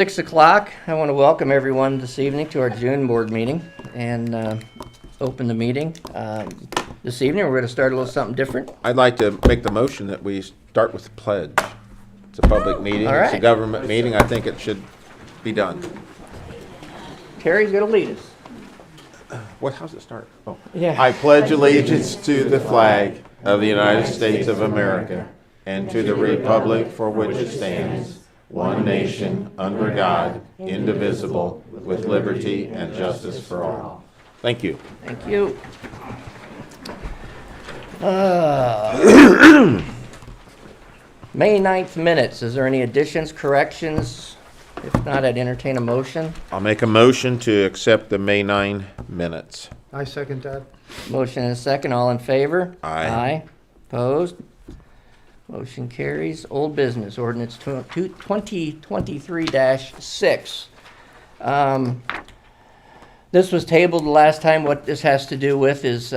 6 o'clock. I want to welcome everyone this evening to our June board meeting and open the meeting. This evening we're going to start a little something different. I'd like to make the motion that we start with the pledge. It's a public meeting, All It's a right. government meeting, I think it should be done. Terry's going to lead us. How's it start? Oh. Yeah. I pledge allegiance to the flag of the United States of America and to the republic for which it stands, one nation, under God, indivisible, with liberty and justice for all. Thank you. Thank you. May 9th minutes. Is there any additions, corrections? If not, I'd entertain a motion. I'll make a motion to accept the May 9 minutes. I second that. Motion and a second. All in favor? Aye. Aye. Opposed? Motion carries. Old business, ordinance 2023-6. This was tabled the last time. What this has to do with is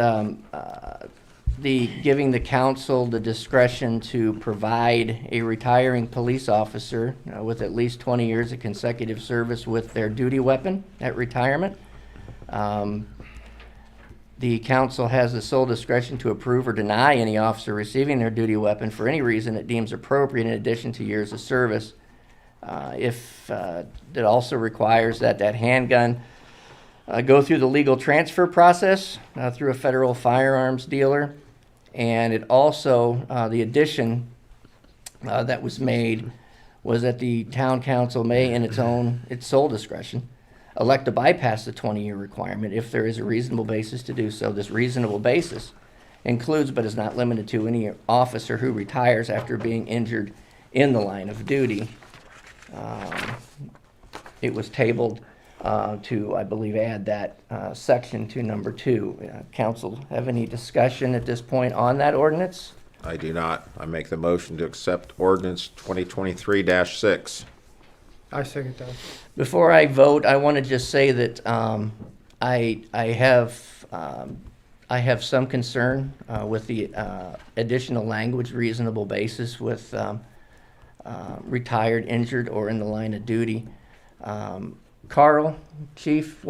giving the council the discretion to provide a retiring police officer with at least 20 years of consecutive service with their duty weapon at retirement. The council has the sole discretion to approve or deny any officer receiving their duty weapon for any reason it deems appropriate in addition to years of service. If it also requires that handgun go through the legal transfer process through a federal firearms dealer. And it also, the addition that was made was that the town council may, in its sole discretion, elect to bypass the 20-year requirement if there is a reasonable basis to do so. This reasonable basis includes but is not limited to any officer who retires after being injured in the line of duty. It was tabled to, I believe, add that section to number 2. Council have any discussion at this point on that ordinance? I do not. I make the motion to accept ordinance 2023-6. I second that. Before I vote, I want to just say that I have some concern with the additional language, reasonable basis with retired, injured, or in the line of duty. Carl, Chief,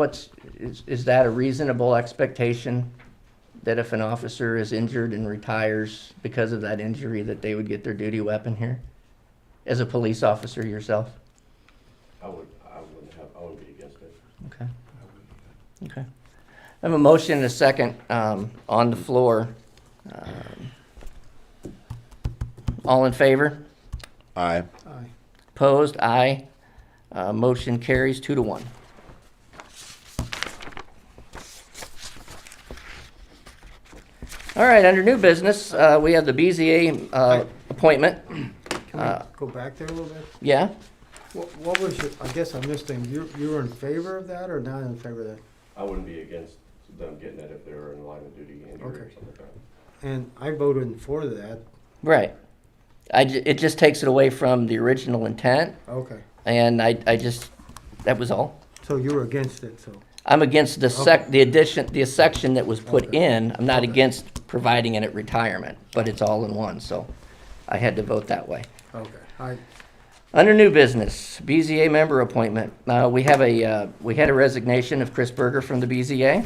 is that a reasonable expectation that if an officer is injured and retires because of that injury that they would get their duty weapon here? As a police officer yourself? I wouldn't be against it. Okay. Okay. I have a motion and a second on the floor. All in favor? Aye. Aye. Opposed? Aye. Motion carries 2-1. All right, under new business, we have the BZA appointment. Can we go back there a little bit? Yeah? What was your, I guess I'm just thinking, you were in favor of that or not in favor of that? I wouldn't be against them getting it if they were in line of duty injury or Okay. something like that. And I voted for that. Right. It just takes it away from the original intent, Okay. and I just, that was all. So you were against it, so. I'm against the the section that was put Okay. in. I'm not Okay. against providing it at retirement, but it's all in one, so I had to vote that way. Okay. Under new business, BZA member appointment. We had a resignation of Chris Berger from the BZA.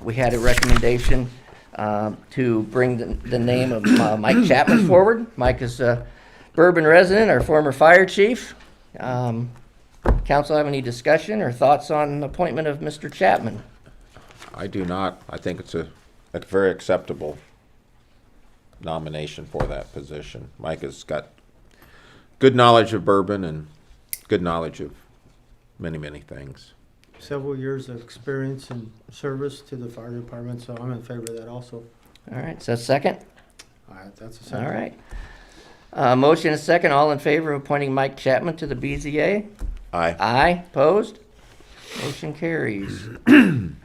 We had a recommendation to bring the name of Mike Chapman forward. Mike is a Bourbon resident, our former fire chief. Council have any discussion or thoughts on the appointment of Mr. Chapman? I do not. I think it's a very acceptable nomination for that position. Mike has got good knowledge of Bourbon and good knowledge of many, many things. Several years of experience and service to the fire department, so I'm in favor of that also. All right, so second? All right, that's a second. All right. Motion is second. All in favor of appointing Mike Chapman to the BZA? Aye. Aye. Opposed? Motion carries.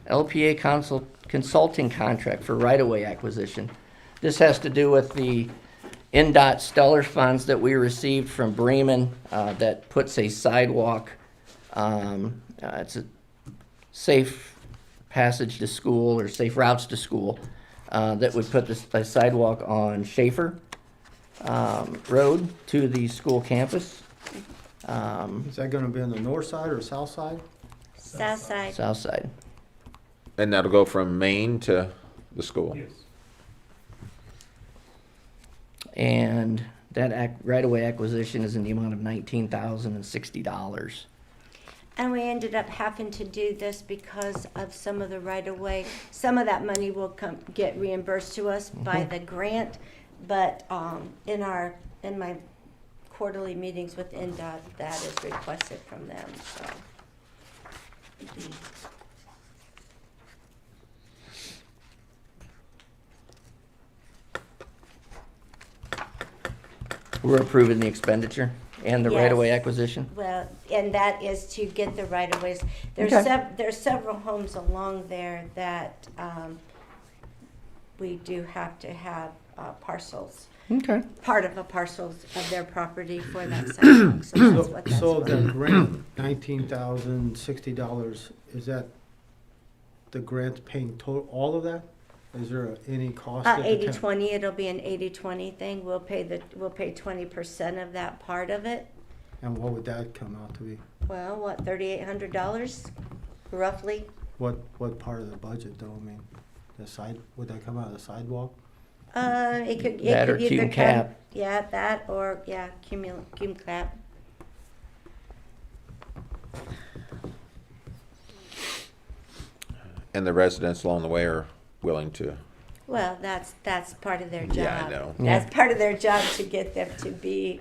LPA consulting contract for right-of-way acquisition. This has to do with the NDOT stellar funds that we received from Bremen that puts a sidewalk, it's a safe passage to school or safe routes to school that would put a sidewalk on Schaefer Road to the school campus. Is that gonna be on the north side or south side? South side. south side. And that'll go from Maine to the school? Yes. And that right-of-way acquisition is in the amount of $19,060. And we ended up having to do this because of some of the right-of-way. Some of that money will get reimbursed to us by the grant, but in my quarterly meetings with NDOT, that is requested from them, so. We're approving the expenditure and the Yes. right-of-way acquisition? Well, and that is to get the right-of-ways. There's Okay. there's several homes along there that we do have to have parcels, Okay. part of a parcels of their property for that sidewalk, so that's what that's So for. the grant, $19,060, is that the grant paying total, all of that? Is there any cost? that the town- 80/20, it'll be an 80/20 thing. We'll pay 20% of that part of it. And what would that come out to be? Well, what, $3,800 roughly? What part of the budget though? I mean, would that come out of the sidewalk? It could That or either cum come- cap. Yeah, that or, yeah, cum cap. And the residents along the way are willing to, Well, that's part of their job. Yeah, I know. That's part of their job to get them to be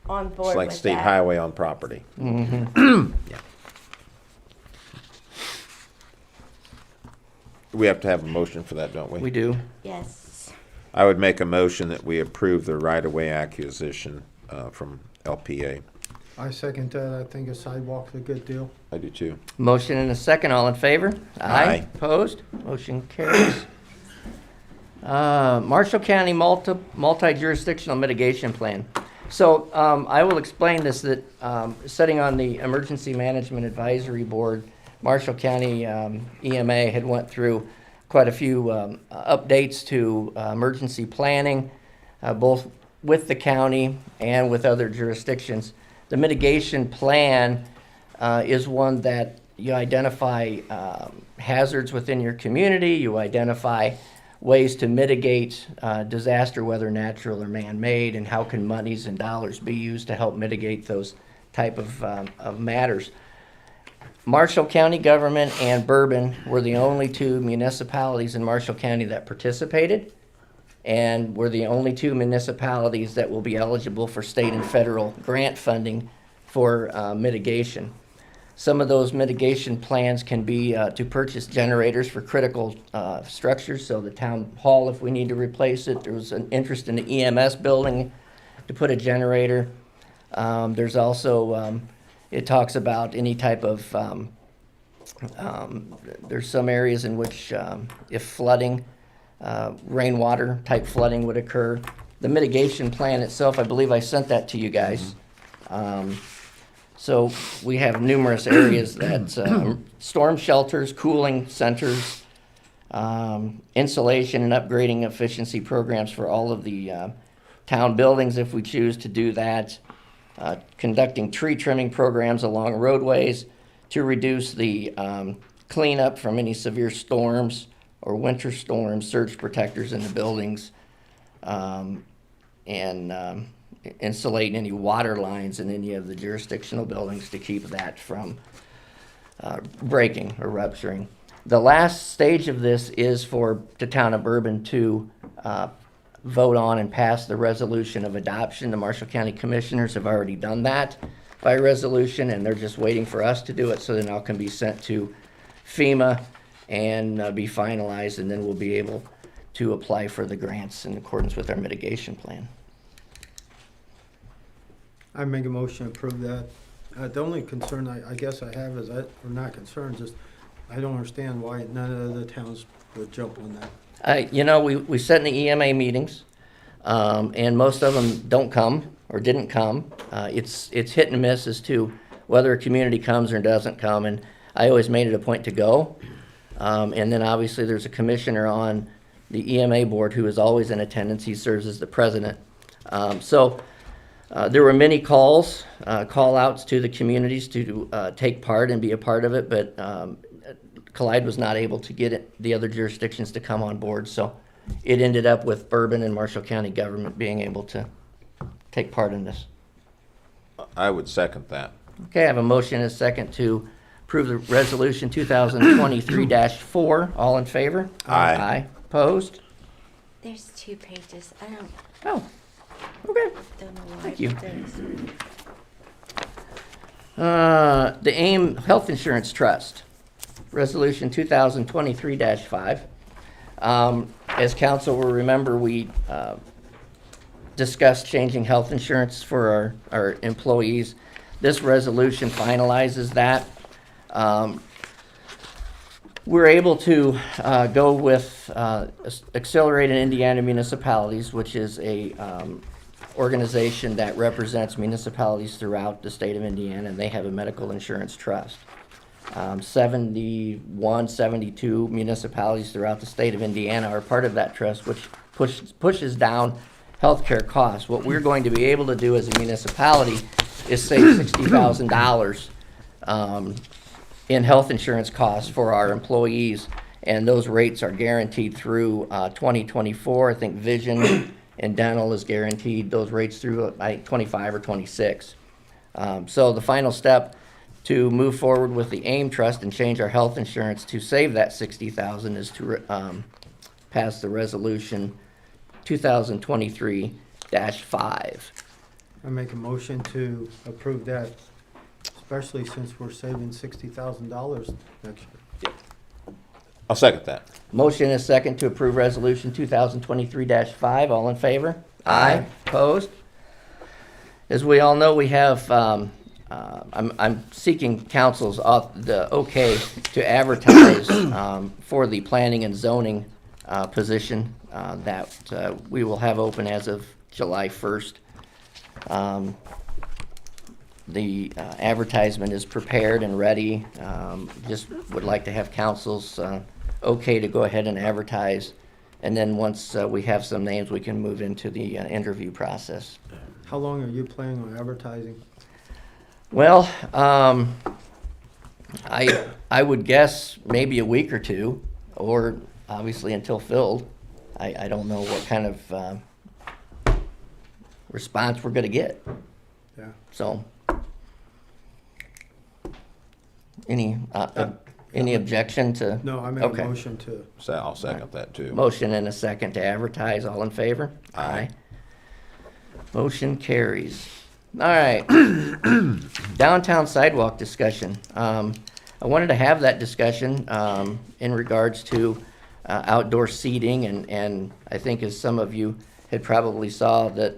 on board it's like with state that. highway on property. We have to have a motion for that, don't we? We do. Yes. I would make a motion that we approve the right-of-way acquisition from LPA. I second that. I think a sidewalk's a good deal. I do too. Motion and a second, all in favor? Aye. Opposed? Motion carries. Marshall County multi-jurisdictional mitigation plan. So I will explain this, that sitting on the Emergency Management Advisory Board, Marshall County EMA had went through quite a few updates to emergency planning, both with the county and with other jurisdictions. The mitigation plan is one that you identify hazards within your community, you identify ways to mitigate disaster, whether natural or man-made, and how can monies and dollars be used to help mitigate those type of matters. Marshall County government and Bourbon were the only two municipalities in Marshall County that participated, and we're the only two municipalities that will be eligible for state and federal grant funding for mitigation. Some of those mitigation plans can be to purchase generators for critical structures, so the town hall, if we need to replace it. There was an interest in the EMS building to put a generator. There's also, it talks about any type of, there's some areas in which if flooding, rainwater type flooding would occur. The mitigation plan itself, I believe I sent that to you guys. So we have numerous areas that, storm shelters, cooling centers, insulation and upgrading efficiency programs for all of the town buildings if we choose to do that, conducting tree trimming programs along roadways to reduce the cleanup from any severe storms or winter storms, surge protectors in the buildings, and insulate any water lines in any of the jurisdictional buildings to keep that from breaking or rupturing. The last stage of this is for the town of Bourbon to vote on and pass the resolution of adoption. The Marshall County Commissioners have already done that by resolution, and they're just waiting for us to do it, so then it can be sent to FEMA and be finalized, and then we'll be able to apply for the grants in accordance with our mitigation plan. I make a motion to approve that. The only concern I guess I have is or not concern, just I don't understand why none of the other towns would jump on that. We sit in the EMA meetings, and most of them don't come or didn't come. It's hit and miss as to whether a community comes or doesn't come, and I always made it a point to go. And then obviously there's a commissioner on the EMA board who is always in attendance. He serves as the president. There were many calls, call outs to the communities to take part and be a part of it, but Collide was not able to get the other jurisdictions to come on board, so it ended up with Bourbon and Marshall County government being able to take part in this. I would second that. Okay, I have a motion and a second to approve the resolution 2023-4. All in favor? Aye. Aye. Opposed? There's 2 pages. I Oh, okay. don't know why. Thank you. There is. The AIM Health Insurance Trust, Resolution 2023-5. As council will remember, we discussed changing health insurance for our employees. This resolution finalizes that. We're able to go with Accelerated Indiana Municipalities, which is a organization that represents municipalities throughout the state of Indiana, and they have a medical insurance trust. 71, 72 municipalities throughout the state of Indiana are part of that trust, which pushes down healthcare costs. What we're going to be able to do as a municipality is save $60,000 in health insurance costs for our employees, and those rates are guaranteed through 2024. I think vision and dental is guaranteed those rates through, I think, 25 or 26. So the final step to move forward with the AIM Trust and change our health insurance to save that $60,000 is to pass the resolution 2023-5. I make a motion to approve that, especially since we're saving $60,000 next year. I'll second that. Motion is second to approve resolution 2023-5. All in favor? Aye. Opposed? As we all know, we have, I'm seeking council's the okay to advertise for the planning and zoning position that we will have open as of July 1st. The advertisement is prepared and ready. Just would like to have council's okay to go ahead and advertise. And then once we have some names, we can move into the interview process. How long are you planning on advertising? Well, I would guess maybe a week or two, or obviously until filled. I don't know what kind of response we're going to get. Yeah. So, any objection to? No, I make Okay. a motion to, So I'll second that too. Motion and a second to advertise. All in favor? Aye. Motion carries. All right. Downtown sidewalk discussion. I wanted to have that discussion in regards to outdoor seating, and I think as some of you had probably saw that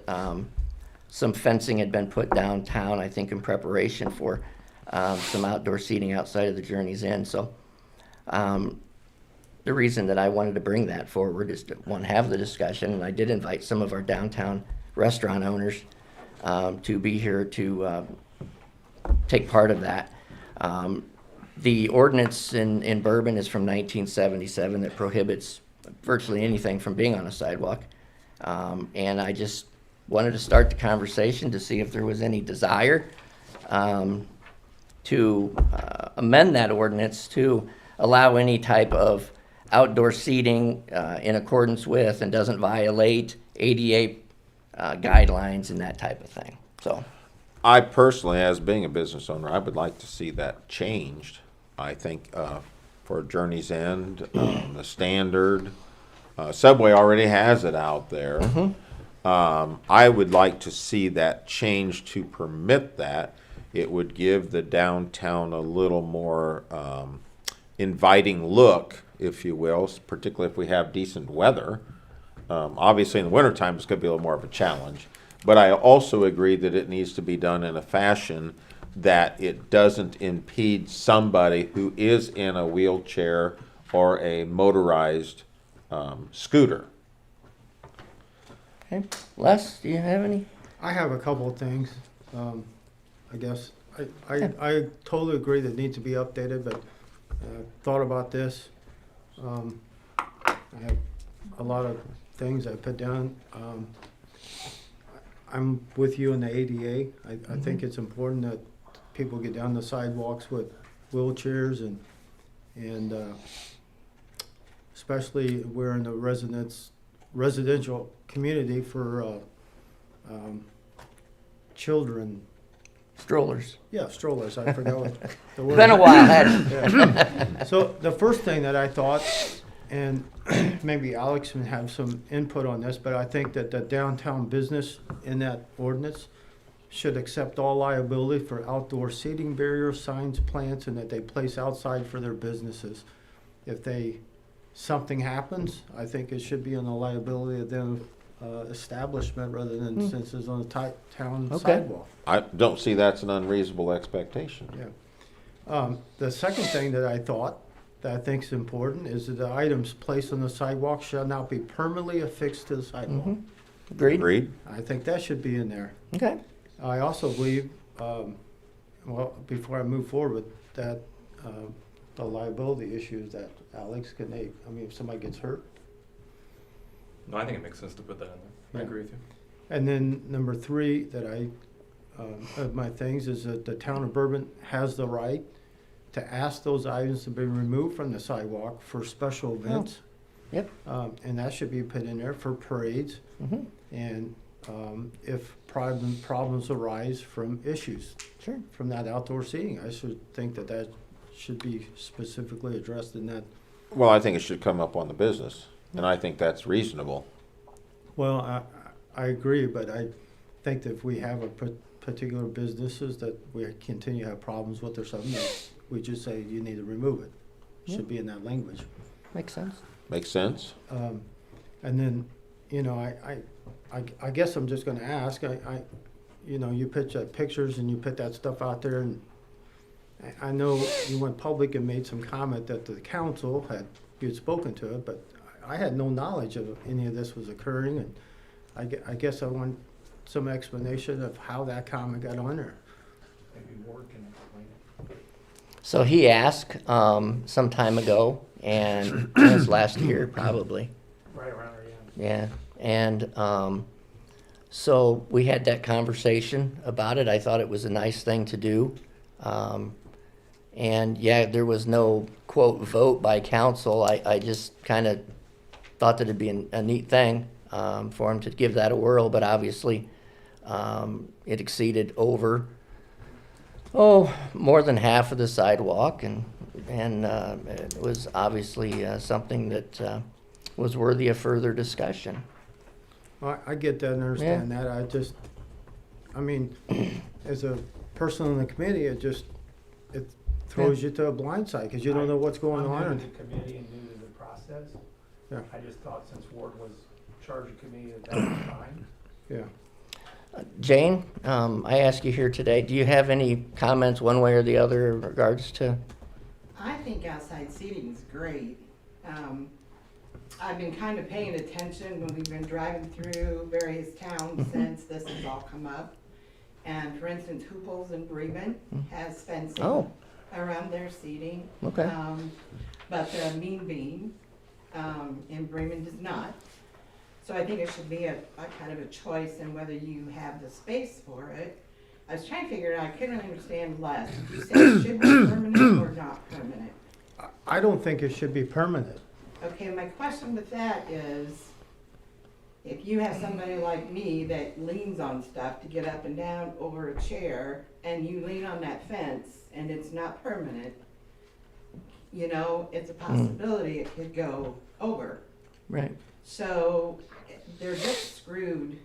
some fencing had been put downtown, I think in preparation for some outdoor seating outside of the Journey's Inn. So the reason that I wanted to bring that forward is to, one, have the discussion, and I did invite some of our downtown restaurant owners to be here to take part of that. The ordinance in Bourbon is from 1977 that prohibits virtually anything from being on a sidewalk. And I just wanted to start the conversation to see if there was any desire to amend that ordinance to allow any type of outdoor seating in accordance with and doesn't violate ADA guidelines and that type of thing. So, I personally, as being a business owner, I would like to see that changed. I think for Journey's End, the standard, Subway already has it out there. I would like to see that change to permit that. It would give the downtown a little more inviting look, if you will, particularly if we have decent weather. Obviously, in the wintertime, it's going to be a little more of a challenge. But I also agree that it needs to be done in a fashion that it doesn't impede somebody who is in a wheelchair or a motorized scooter. okay. Les, do you have any? I have a couple of things, I guess. I totally agree that it needs to be updated, but thought about this. I have a lot of things I put down. I'm with you on the ADA. I think it's important that people get down the sidewalks with wheelchairs and especially we're in the residential community for children. Strollers. Yeah, strollers. I forgot what the word. Been a while, hadn't it? Yeah. So the first thing that I thought, and maybe Alex can have some input on this, but I think that the downtown business in that ordinance should accept all liability for outdoor seating, barriers, signs, plants, and that they place outside for their businesses. If something happens, I think it should be on the liability of them establishment rather than since it's on the town Okay. sidewalk. I don't see that's an unreasonable expectation. Yeah. The second thing that I thought that I think is important is that the items placed on the sidewalk shall not be permanently affixed to the sidewalk. Agreed? Agreed? I think that should be in there. Okay. I also believe, well, before I move forward with that, the liability issues that Alex can make. I mean, if somebody gets hurt. No, I think it makes sense to put that in there. I Yeah. agree with you. And then number 3 that of my things is that the town of Bourbon has the right to ask those items to be removed from the sidewalk for special events. Yep. And that should be put in there for parades. Mm-hmm. And if problems arise from issues Sure. from that outdoor seating, I should think that should be specifically addressed in that. Well, I think it should come up on the business, and I think that's reasonable. Well, I agree, but I think that if we have particular businesses that we continue to have problems with or something, that we just say you need to remove it. Should be in that language. Makes sense. Make sense? And then, you know, I guess I'm just gonna ask, you put pictures and you put that stuff out there, and I know you went public and made some comment that the council you'd spoken to it, but I had no knowledge of any of this was occurring, and I guess I want some explanation of how that comment got on there. Maybe Ward can explain it. So he asked some time ago, and it was last year probably. Right around there, yeah. Yeah, and so we had that conversation about it. I thought it was a nice thing to do. And yeah, there was no quote vote by council. I just kind of thought that it'd be a neat thing for him to give that a whirl, but obviously it exceeded over more than half of the sidewalk, and it was obviously something that was worthy of further discussion. Well, I get that and understand that. I mean, as a person on the committee, it throws you to a blind side because you don't know what's going on. I'm new to the committee and new to the process. Yeah. I just thought since Ward was charge of committee that was fine. Yeah. Jane, I ask you here today, do you have any comments one way or the other in regards to? I think outside seating is great. I've been kind of paying attention when we've been driving through various towns since this has all come up. And for instance, Hooples in Bremen has fencing Oh. around their seating. Okay. But the Mean Bean in Bremen does not. So I think it should be a kind of a choice in whether you have the space for it. I was trying to figure it out. I couldn't understand less. Did you say it should be permanent or not permanent? I don't think it should be permanent. Okay, my question with that is, if you have somebody like me that leans on stuff to get up and down over a chair, and you lean on that fence and it's not permanent, it's a possibility it could go over. Right. So they're just screwed.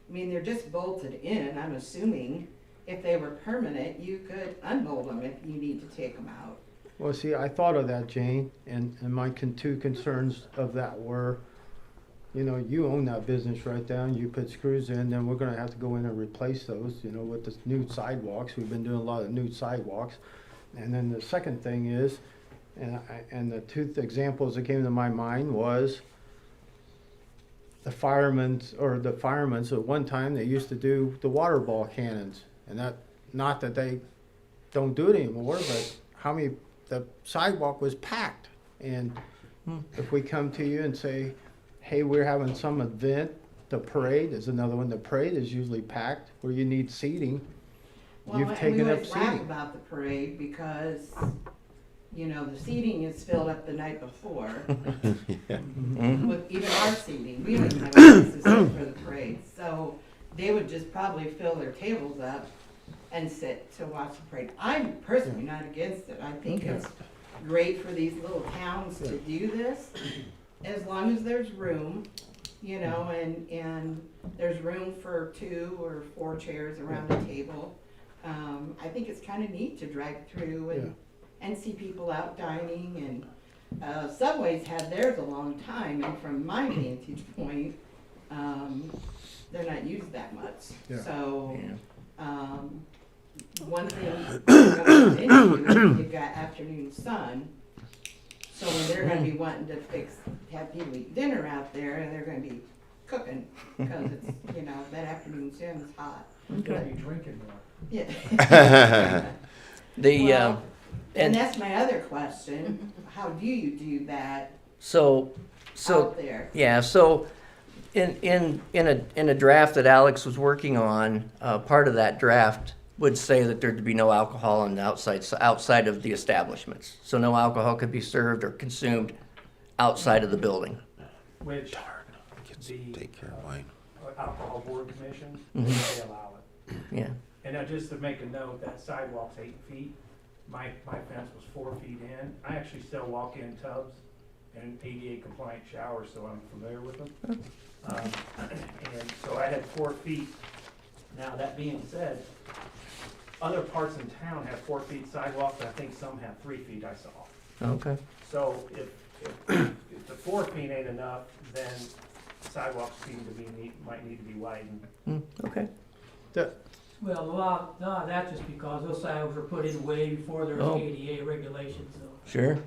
I mean, they're just bolted in, I'm assuming. If they were permanent, you could unbolt them if you need to take them out. Well, see, I thought of that, Jane, and my two concerns of that were, you own that business right down, you put screws in, then we're gonna have to go in and replace those, with the new sidewalks. We've been doing a lot of new sidewalks. And then the second thing is, and the two examples that came to my mind was the firemen's at one time, they used to do the water ball cannons. And that, not that they don't do it anymore, but the sidewalk was packed. And if we come to you and say, hey, we're having some event The parade is another one. The parade is usually packed where you need seating. Well, You've and taken we up always laugh seating. about the parade because, you know, the seating is filled up the night before Mhm. with even our seating. We don't even have places for the parade. So they would just probably fill their tables up and sit to watch the parade. I'm personally not against it. I think it's great for these little towns to do this, as long as there's room, you know, and there's room for 2 or 4 chairs around a table. I think it's kind of neat to drive through and see people out dining, and Subway's had theirs a long time, and from my vantage point, they're not used that much. Yeah. So, Yeah. one thing going into, you've got afternoon sun, so when they're gonna be wanting to have people eat dinner out there, they're gonna be cooking, because it's, you know, that afternoon sun is hot. You're gonna be drinking more. Yeah. The, Well, and and that's my other question, how do you do that so, out there? yeah, so in a draft that Alex was working on, part of that draft would say that there'd be no alcohol on the outside of the establishments. So no alcohol could be served or consumed outside of the building. Which the Take care of Wayne. alcohol board commission, Mhm. they allow it. Yeah. And just to make a note, that sidewalk's 8 feet. My fence was 4 feet in. I actually sell walk-in tubs and ADA compliant showers, so I'm familiar with them. And so I had 4 feet. Now, that being said, other parts in town have 4 feet sidewalks. I think some have 3 feet, I saw. Okay. So if the 4 feet ain't enough, then sidewalks might need to be widened. Okay. Well, a lot of that's just because those sidewalks were put in way before there Oh. was ADA regulations, so. Sure.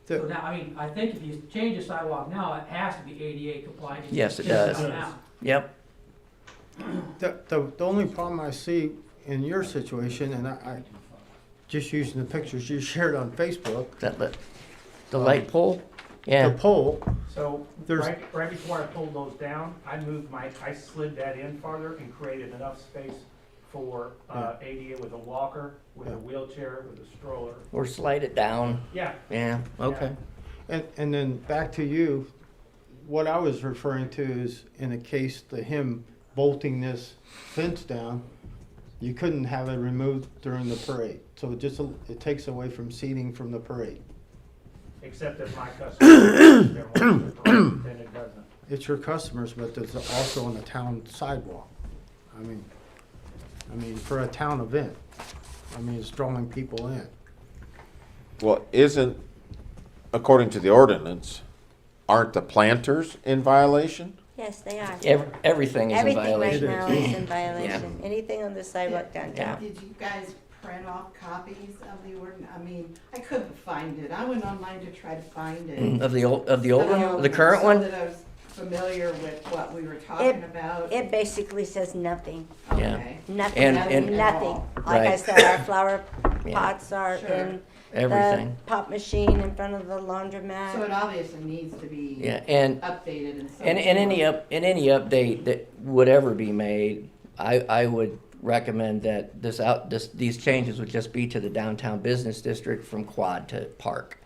So now, I mean, I think if you change a sidewalk now, it has to be ADA compliant. Yes, it It's just does. not now. Yep. The only problem I see in your situation, and I just using the pictures you shared on Facebook, The light pole? the Yeah. pole, So, There's- right before I pulled those down, I slid that in farther and created enough space for, ADA with a walker, with Yeah. a wheelchair, with a stroller. Or slide it down. Yeah, Yeah. Okay. and then back to you, what I was referring to is in a case to him bolting this fence down, you couldn't have it removed during the parade. So it takes away from seating from the parade. except if my customer, then it doesn't. It's your customers, but it's also on the town sidewalk. I mean, for a town event, it's drawing people in. Well, according to the ordinance, aren't the planters in violation? Yes, they are. Everything is in Everything right violation. now is in violation. Anything on the sidewalk downtown. Did you guys print off copies of the ordinance? I mean, I couldn't find it. I went online to try to find it. Of the old one? The current So one? that I was familiar with what we were talking about. It basically says nothing, Yeah. Okay. nothing, And- nothing. Like I Right. said, our flower Yeah. pots are Sure. in the Everything. pop machine in front of the So laundromat. it obviously needs to be Yeah. And updated in some any form. any update that would ever be made, I would recommend that these changes would just be to the downtown business district from quad to park,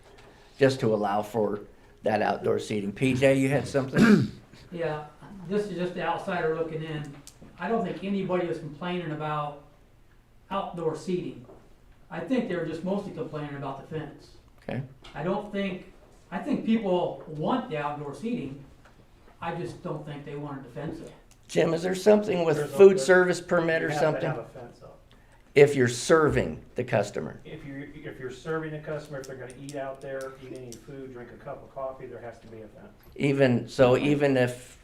just to allow for that outdoor seating. PJ, you had something? Yeah, this is just the outsider looking in. I don't think anybody was complaining about outdoor seating. I think they were just mostly complaining about the fence. Okay. I think people want the outdoor seating. I just don't think they wanted the fence up. Jim, is there something with There's a- food there- service permit You or have to something? have a fence up. If you're serving the customer. If you're serving a customer, if they're gonna eat out there, eat any food, drink a cup of coffee, there has to be a fence. Even if,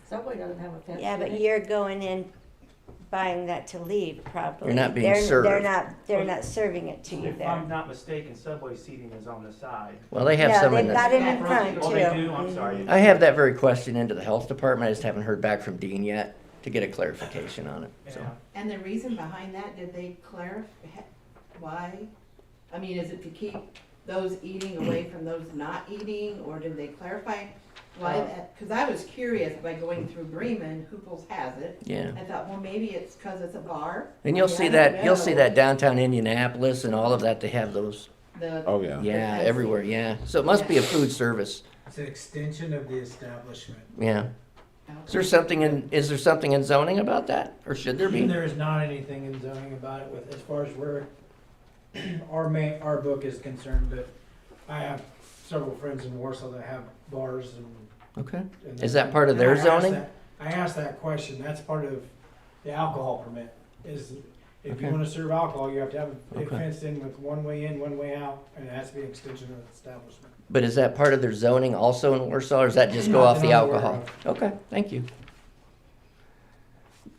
Subway doesn't have a fence. Yeah, do but they? you're going in buying that to leave, probably. You're not being They're served. They're not serving it to you If there. I'm not mistaken, Subway seating is on the side. well, they have No, some in they've got the, it in front too. Oh, they do? I'm sorry. I have that very question into the health department. I just haven't heard back from Dean yet to get a clarification on it, so. Yeah. And the reason behind that, did they clarify why? I mean, is it to keep those eating away from those not eating, or did they clarify Why, because I was curious by going through Bremen, Hooples has it. Yeah. I thought, well, maybe it's because it's a bar. And you'll I mean, see I that, don't you'll see know. that downtown Indianapolis and all of that, they have those. The, Oh, yeah. Yeah, I see. everywhere, yeah. So it must be a food service, It's an extension of the establishment. yeah. Is there something in zoning about that, or should there be? There is not anything in zoning about it with, as far as where our book is concerned, but I have several friends in Warsaw that have bars and. Okay. and Is that part of and their I asked zoning? I asked that question, that's part of the alcohol permit, is if you Okay. wanna serve alcohol, you have to have it Okay. fenced in with one way in, one way out, and it has to be an extension of the establishment. But is that part of their zoning also in Warsaw, or does that just go Not off that the I'm aware alcohol? of. Okay, thank you.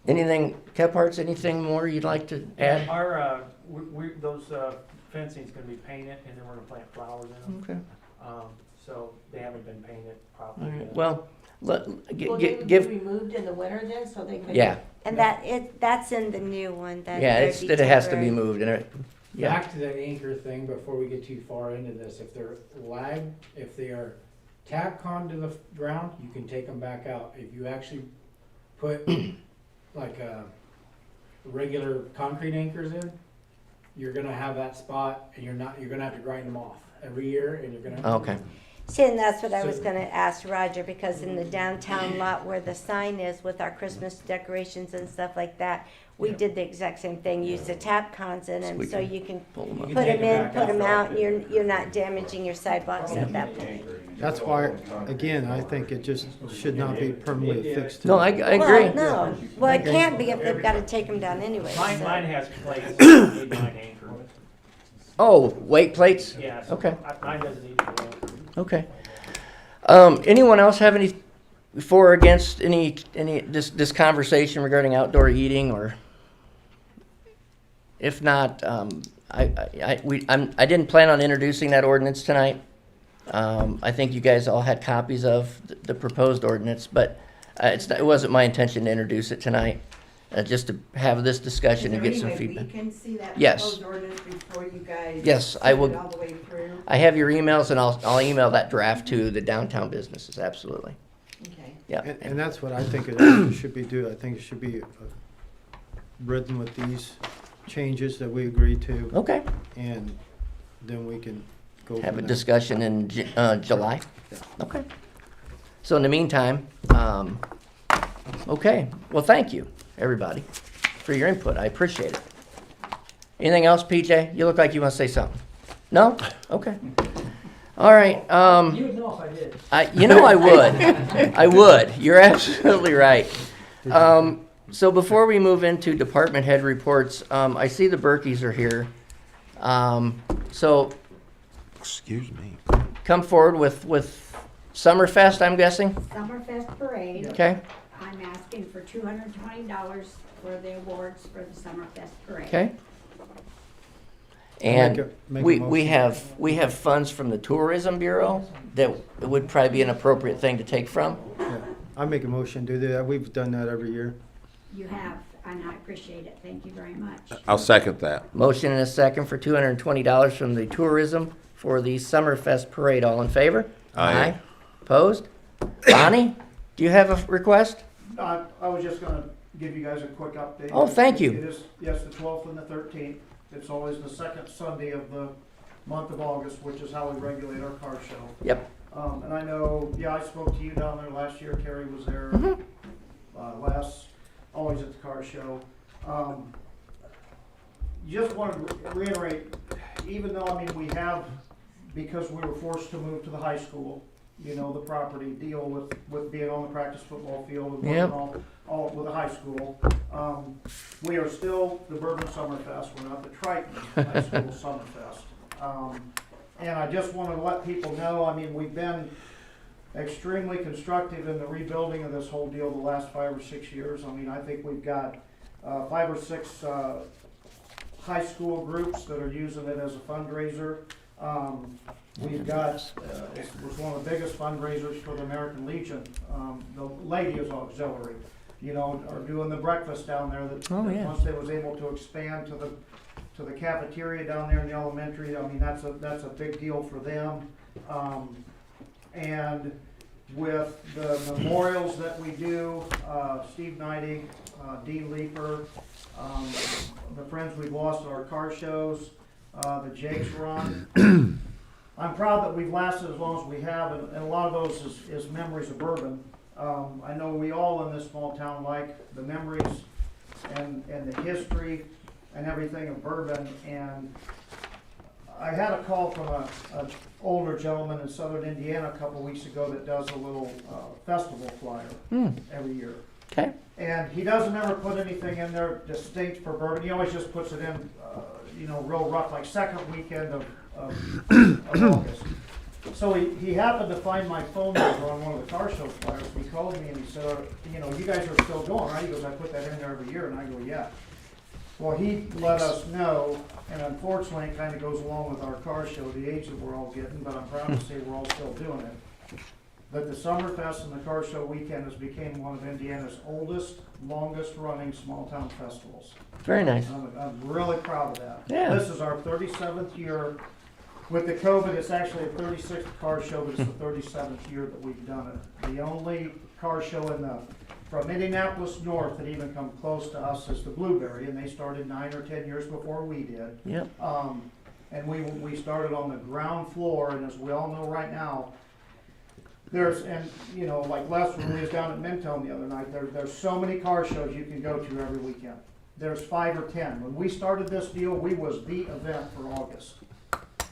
Anything, Kephardts, anything more you'd like to add? Our, those fencing's gonna be painted, and then we're gonna plant flowers in them. Okay, So they haven't been painted all properly right, yet. well, Will they be give, removed in the winter then, so they can? yeah, And that's in the new one, that. yeah, they'd it's, be that it has to be temporary. moved, and it, yeah, Back to the anchor thing before we get too far into this, if they're if they are tacked onto the ground, you can take them back out. If you actually put like regular concrete anchors in, you're gonna have that spot and you're gonna have to grind them off every year and you're gonna. okay, See, and that's what I was So- gonna ask Roger, because in the downtown lot where the sign is with our Christmas decorations and stuff like that, we Yeah. did the exact same thing, use the tap cons in So them, we so can you can pull them You up. can put take them in, back put them out, and you're not damaging your sidewalks at that point. That's why, again, I think it just should not be permanently affixed to. No, I agree. Well, no, well, it can't be if they've gotta take them down anyway, Mine so. has plates, that need mine anchored. Oh, weight plates? Yeah, so Okay. mine doesn't need to be anchored. Okay. Anyone else have any for or against this conversation regarding outdoor eating, or if not, I didn't plan on introducing that ordinance tonight. I think you guys all had copies of the proposed ordinance, but it wasn't my intention to introduce it tonight. Just to have this discussion and get some feedback. We can see that Yes. proposed ordinance before you guys. Yes, I send will- it all the way through? I have your emails, and I'll email that draft to the downtown businesses. Absolutely. Okay. And that's what I think it should be do. I think it should be written with these changes that we agreed to, Okay. and then we can go Have a from there. discussion in July? Yeah. Okay. So in the meantime, okay, well, thank you, everybody, for your input. I appreciate it. Anything else, PJ? You look like you want to say something. No? Okay. All right, You would know if I did. I would. I would. You're absolutely right. So before we move into department head reports, I see the Berkeys are here. So Excuse me. come forward with Summerfest, I'm guessing? Summerfest Parade. Okay, I'm asking for $220 for the awards for the Summerfest Parade. okay. Make And a we motion. have funds from the Tourism Bureau that would probably be an appropriate thing to take from. Yeah, I make a motion to do that. We've done that every year. You have, and I appreciate it. Thank you very much. I'll second that. Motion and a second for $220 from the Tourism for the Summerfest Parade. All in favor? Aye. Opposed? Bonnie, do you have a request? I was just gonna give you guys a quick update. Oh, thank you. It is, yes, the 12th and the 13th. It's always the second Sunday of the month of August, which is how we regulate our car show. Yep. And I know, yeah, I spoke to you down there last year. Terry was there always at the car show. Just want to reiterate, even though, I mean, we have, because we were forced to move to the high school, you know, the property deal with being on the practice football field and Yep. working all with the high school. We are still the Bourbon Summerfest. We're not the Triton High School Summerfest. And I just want to let people know, I mean, we've been extremely constructive in the rebuilding of this whole deal the last 5 or 6 years. I mean, I think we've got 5 or 6 high school groups that are using it as a fundraiser. We've got, it was one of the biggest fundraisers for the American Legion. The Ladies Auxiliary, you know, are doing the breakfast down there that once they was able to expand to the cafeteria down there in the elementary. I mean, that's a big deal for them. And with the memorials that we do, Steve Knighting, Dean Leeper, the friends we've lost at our car shows, the Jake's Run. I'm proud that we've lasted as long as we have, and a lot of those is memories of Bourbon. I know we all in this small town like the memories and the history and everything of Bourbon. And I had a call from a older gentleman in southern Indiana a couple weeks ago that does a little festival flyer every year. Okay. And he doesn't ever put anything in there distinct for Bourbon. He always just puts it in, real rough, like second weekend of August. So he happened to find my phone number on one of the car show flyers. He called me and he said, you guys are still going, right? He goes, I put that in there every year. And I go, yeah. Well, he let us know, and unfortunately it kind of goes along with our car show, the age that we're all getting, but I'm proud to say we're all still doing it. But the Summerfest and the car show weekend has become one of Indiana's oldest, longest running small town festivals. Very nice. I'm really proud of that. Yeah. This is our 37th year. With the COVID, it's actually a 36th car show, but it's the 37th year that we've done it. The only car show from Indianapolis north that even come close to us is the Blueberry, and they started 9 or 10 years before we did. Yep. And we started on the ground floor, and as we all know right now, like Les, when we was down at Mentone the other night, there's so many car shows you can go to every weekend. There's 5 or 10. When we started this deal, we was the event for August.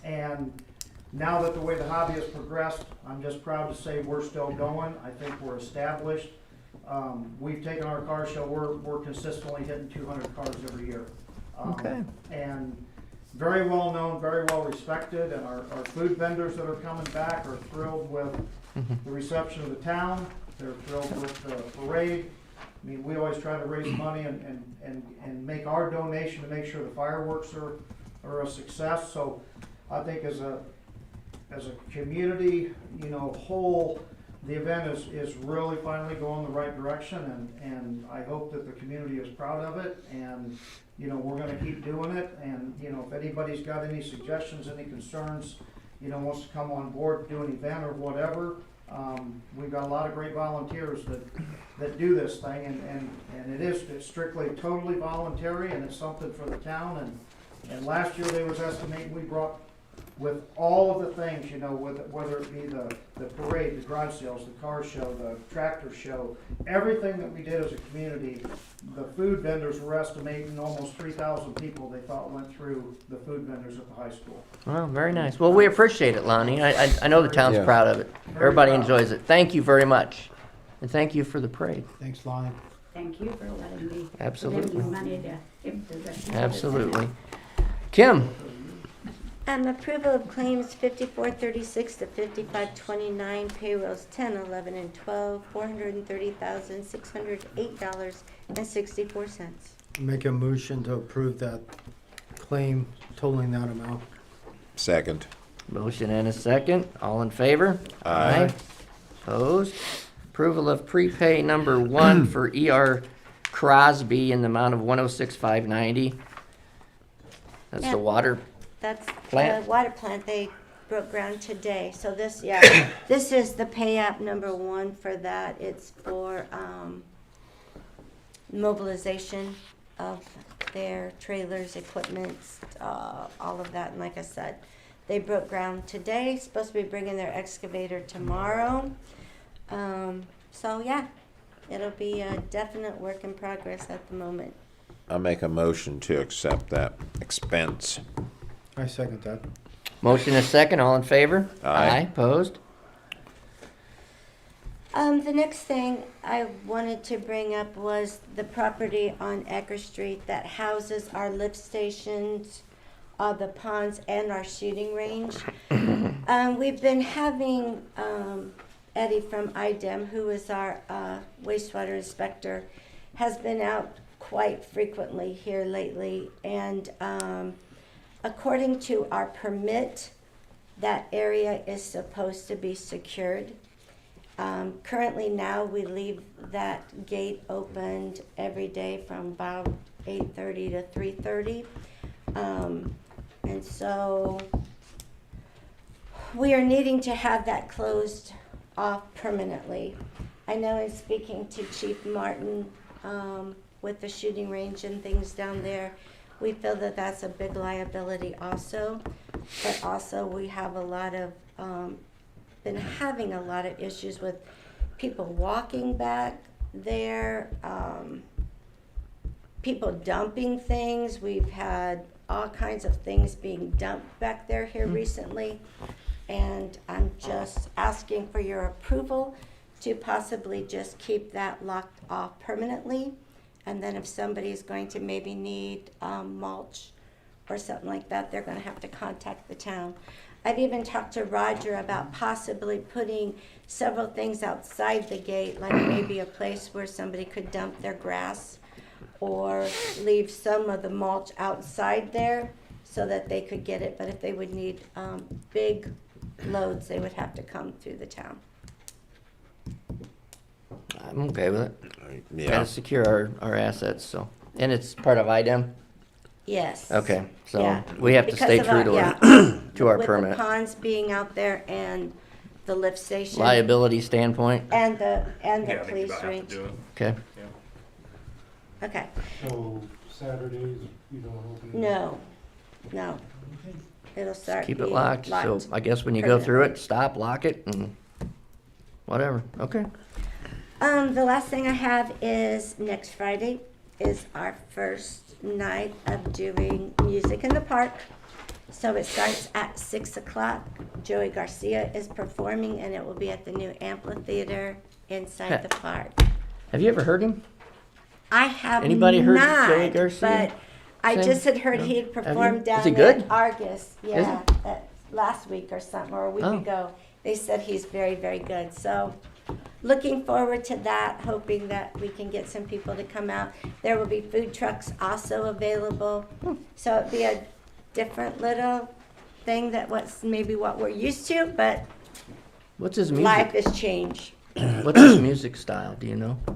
And now that the way the hobby has progressed, I'm just proud to say we're still going. I think we're established. We've taken our car show, we're consistently hitting 200 cars every year. Okay. And very well known, very well respected, and our food vendors that are coming back are thrilled with the reception of the town. They're thrilled with the parade. I mean, we always try to raise money and make our donation to make sure the fireworks are a success. So I think as a community, whole, the event is really finally going the right direction, and I hope that the community is proud of it, and we're going to keep doing it. And if anybody's got any suggestions, any concerns, wants to come on board, do an event or whatever, we've got a lot of great volunteers that do this thing, and it's strictly totally voluntary, and it's something for the town. And last year they was estimating we brought, with all of the things, whether it be the parade, the garage sales, the car show, the tractor show, everything that we did as a community, the food vendors were estimating almost 3,000 people they thought went through the food vendors at the high school. Well, very nice. Well, we appreciate it, Lonnie. I know the town's Yeah. proud of it. Everybody enjoys it. Thank you very much. And thank you for the parade. Thanks, Lonnie. Thank you for letting me. Absolutely. Giving you money to give to the. Absolutely. Kim? Approval of claims 5436 to 5529, payrolls 10, 11, and 12, $430,608.64. Make a motion to approve that claim totaling that amount. Second. Motion and a second. All in favor? Aye. Opposed? Approval of prepay number 1 for E.R. Crosby in the amount of $106,590. That's Yeah. the water. That's Plant? the water plant. They broke ground today. So this is the pay app number 1 for that. It's for mobilization of their trailers, equipment, all of that. And like I said, they broke ground today. Supposed to be bringing their excavator tomorrow. So yeah, it'll be a definite work in progress at the moment. I make a motion to accept that expense. I second that. Motion and a second. All in favor? Aye. Opposed? The next thing I wanted to bring up was the property on Ecker Street that houses our lift stations, the ponds, and our shooting range. We've been having Eddie from IDEM, who is our wastewater inspector, has been out quite frequently here lately, and according to our permit, that area is supposed to be secured. Currently now we leave that gate opened every day from about 8:30 to 3:30. And so we are needing to have that closed off permanently. I know in speaking to Chief Martin, with the shooting range and things down there, we feel that that's a big liability also. But also we have a lot of, been having a lot of issues with people walking back there, people dumping things. We've had all kinds of things being dumped back there here recently. And I'm just asking for your approval to possibly just keep that locked off permanently. And then if somebody's going to maybe need mulch or something like that, they're gonna have to contact the town. I've even talked to Roger about possibly putting several things outside the gate, like maybe a place where somebody could dump their grass or leave some of the mulch outside there so that they could get it. But if they would need big loads, they would have to come through the town. I'm okay with it. Yeah. Gotta secure our assets, so. And it's part of IDEM? Yes. Okay, so Yeah. we have to Because stay of true our- to yeah. our, to our With permit. the ponds being out there and the lift station. Liability standpoint, And the Yeah, I think you police about have range. to do it. okay. Yeah. Okay, So Saturdays, you don't open? no, no. It'll start Keep it being locked, so I guess when you go through it, stop, lock it, and whatever, okay. The last thing I have is next Friday is our first night of doing music in the park. So it starts at 6 o'clock. Joey Garcia is performing and it will be at the new amphitheater inside the park. Have you ever heard him? I have Anybody heard not, Joey Garcia but I sing? just had heard No? he had Have performed you? down Is he good? at Argus. he? Yeah, last week or something, or a week Oh. ago. They said he's very, very good. So looking forward to that, hoping that we can get some people to come out. There will be food trucks also available. So it'll be a different little thing that maybe what we're used to, but What's his life music? has changed. What's his music style, do you know? I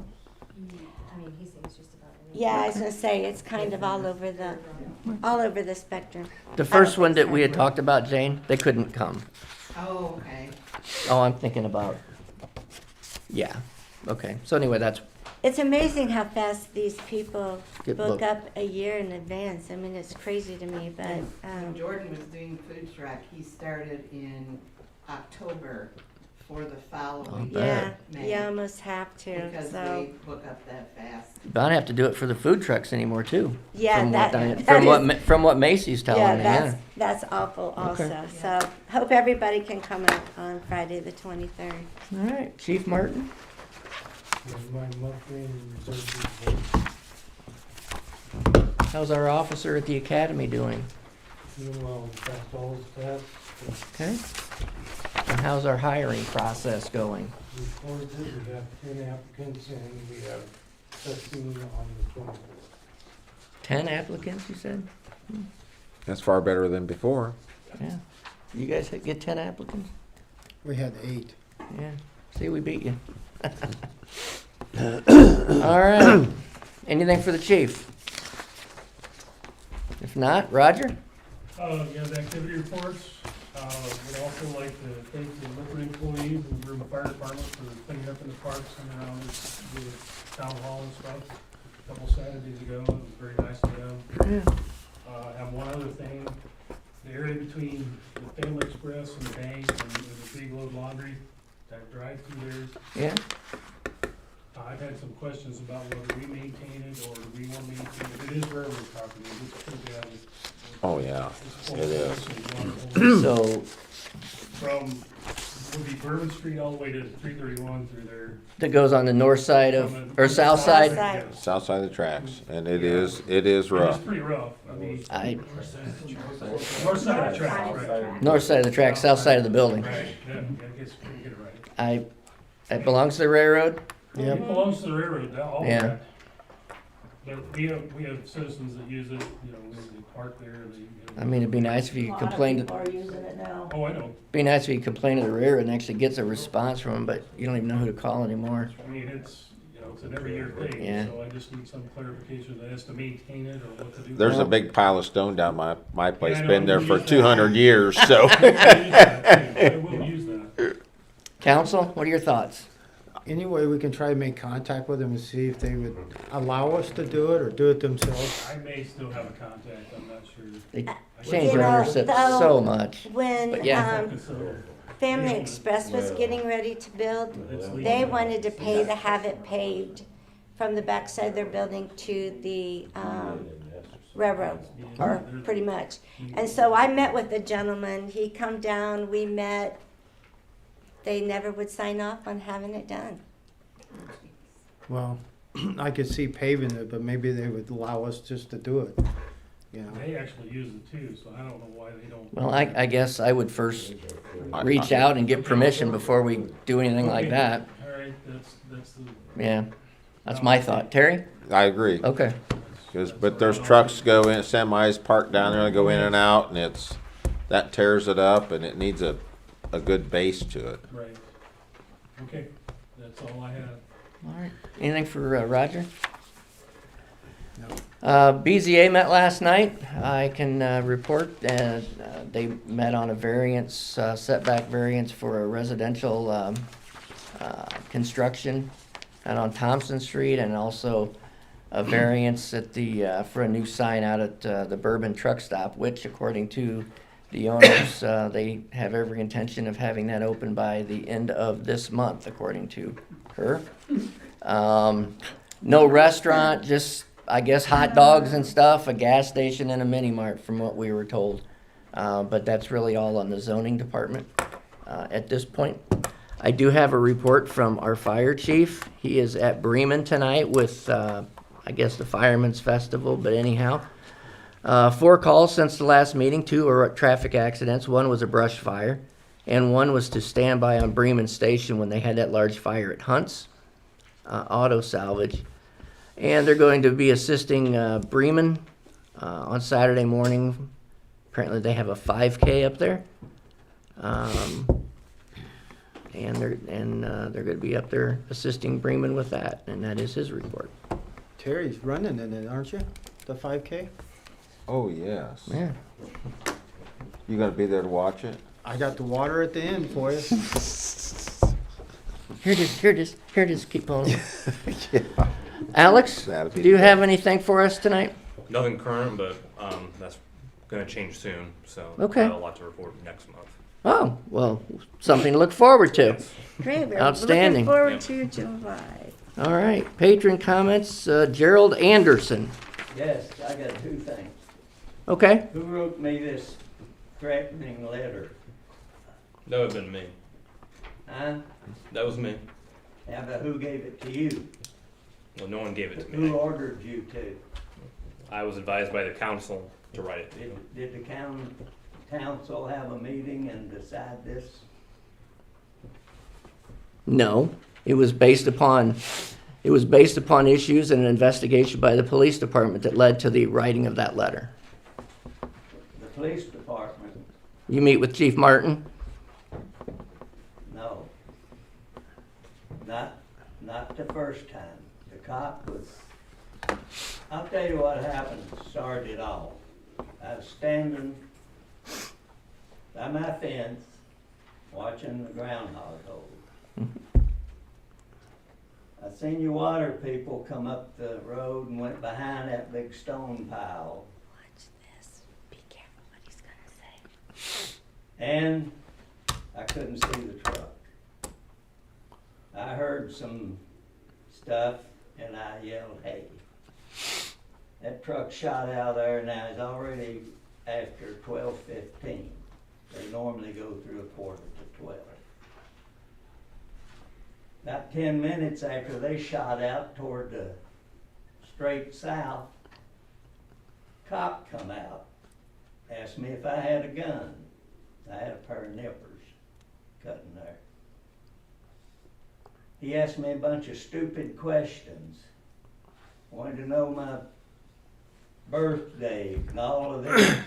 mean, he sings just about anything. Yeah, I was gonna say, it's kind of all over the spectrum. The I don't first one think that we had so. talked about, Jane, they couldn't come. Oh, okay. Oh, I'm thinking about, yeah, okay. So anyway, that's, It's amazing how fast these people Get book booked. up a year in advance. I mean, it's crazy to me, but, When Jordan was doing food truck, he started in October for the following Oh, yeah, May. you almost have to, Because so. they book up that fast. you don't have to do it for the food trucks anymore too. Yeah, from that- what I- that from what is- Ma- from what Macy's telling Yeah, me, that's awful also. Okay. So hope everybody can come out on Friday, the 23rd. All right, Chief Martin. My monthly reserve is How's our officer at the academy doing? doing well, passed all his tests, Okay. And how's our hiring process going? we closed it, we have 10 applicants and we have 15 on the 24th. 10 applicants, you said? That's far better than before. Yeah. You guys get 10 applicants? We had 8. Yeah. See, we beat you. All right. Anything for the chief? If not, Roger? You have the activity reports. We'd also like to thank the liquor employees and the Bourbon Fire Department for cleaning up in the parks and around the town hall and stuff. A couple Saturdays ago, it was very nice of them. I have one other thing. The area between the Family Express and the bank and the Big Load Laundry, that drive through there, Yeah. I've had some questions about whether we maintain it or do we want to maintain it. It is railroad property. It's pretty bad. Oh, yeah. It's It is. So From, would be Bourbon Street all the way to 331 through there. that goes on the north side of, or south side? Side. South side of the tracks, and it is rough. It's pretty rough. I mean, North north side of the tracks, right? North side of the track, south side of the building. Right, yeah, I guess we can get it right. It belongs to the railroad? It belongs to the railroad, all of Yeah. that. But we have citizens that use it, you know, they park there, I mean, it'd be nice if you could complain, People are using it now. Oh, I know. be nice if you could complain to the railroad and actually gets a response from them, but you don't even know who to call anymore. I mean, it's, you know, it's an every year thing, Yeah. so I just need some clarification as to maintain it or what to do. There's a big pile of stone down my place, Yeah, I know, been there we for use that. 200 years, so. I will use that. Council, what are your thoughts? Any way we can try to make contact with them and see if they would allow us to do it or do it themselves? I may still have a contact, I'm not sure. They I change You know, ownership though, so much. When But yeah. Family Express was getting ready to build, they wanted to pay to have it paved from the backside of their building to the railroad, or pretty much. And so I met with the gentleman, he come down, we met. They never would sign off on having it done. Well, I could see paving it, but maybe they would allow us just to do it, you know? They actually use it too, so I don't know why they don't. Well, I guess I would first reach out and get permission before we do anything like that. All right, that's the. Yeah, that's my thought. Terry? I agree. Okay. But there's trucks go in, semis parked down there and go in and out, and that tears it up, and it needs a good base to it. Right. Okay, that's all I have. All right. Anything for Roger? No. BZA met last night. I can report that they met on a variance, setback variance for a residential construction out on Thompson Street, and also a variance at for a new sign out at the Bourbon truck stop, which according to the owners, they have every intention of having that open by the end of this month, according to her. No restaurant, just, I guess, hot dogs and stuff, a gas station and a mini mart from what we were told. But that's really all on the zoning department at this point. I do have a report from our fire chief. He is at Bremen tonight with, I guess, the Fireman's Festival, but anyhow. 4 calls since the last meeting. 2 are traffic accidents. 1 was a brush fire, and 1 was to stand by on Bremen Station when they had that large fire at Hunt's Auto Salvage. And they're going to be assisting Bremen on Saturday morning. Apparently they have a 5K up there. And they're going to be up there assisting Bremen with that, and that is his report. Terry's running in it, aren't you? The 5K? Oh, yes. Yeah. You gonna be there to watch it? I got the water at the end for you. Here it is. Keep going. Alex, That'd be do you good. have anything for us tonight? Nothing current, but that's gonna change soon, so Okay. I'll have a lot to report next month. Oh, well, something to look forward to. Great, we're Outstanding. looking forward Yeah. to July. All right, patron comments, Gerald Anderson. Yes, I got 2 things. Okay. Who wrote me this threatening letter? That would have been me. Huh? That was me. How about who gave it to you? Well, no one gave it to Who me. ordered you to? I was advised by the council to write it to you. Did the council have a meeting and decide this? No, it was based upon issues and an investigation by the police department that led to the writing of that letter. The police department? You meet with Chief Martin? No. Not the first time. The cop was, I'll tell you what happened, started it all. I was standing by my fence, watching the groundhog hole. I seen your water people come up the road and went behind that big stone pile. Watch this. Be careful what he's gonna say. And I couldn't see the truck. I heard some stuff and I yelled, hey. That truck shot out of there, now it's already after 12:15. They normally go through 11:45. About 10 minutes after they shot out toward the straight south, cop come out, asked me if I had a gun. I had a pair of nippers cutting there. He asked me a bunch of stupid questions. Wanted to know my birthday and all of this.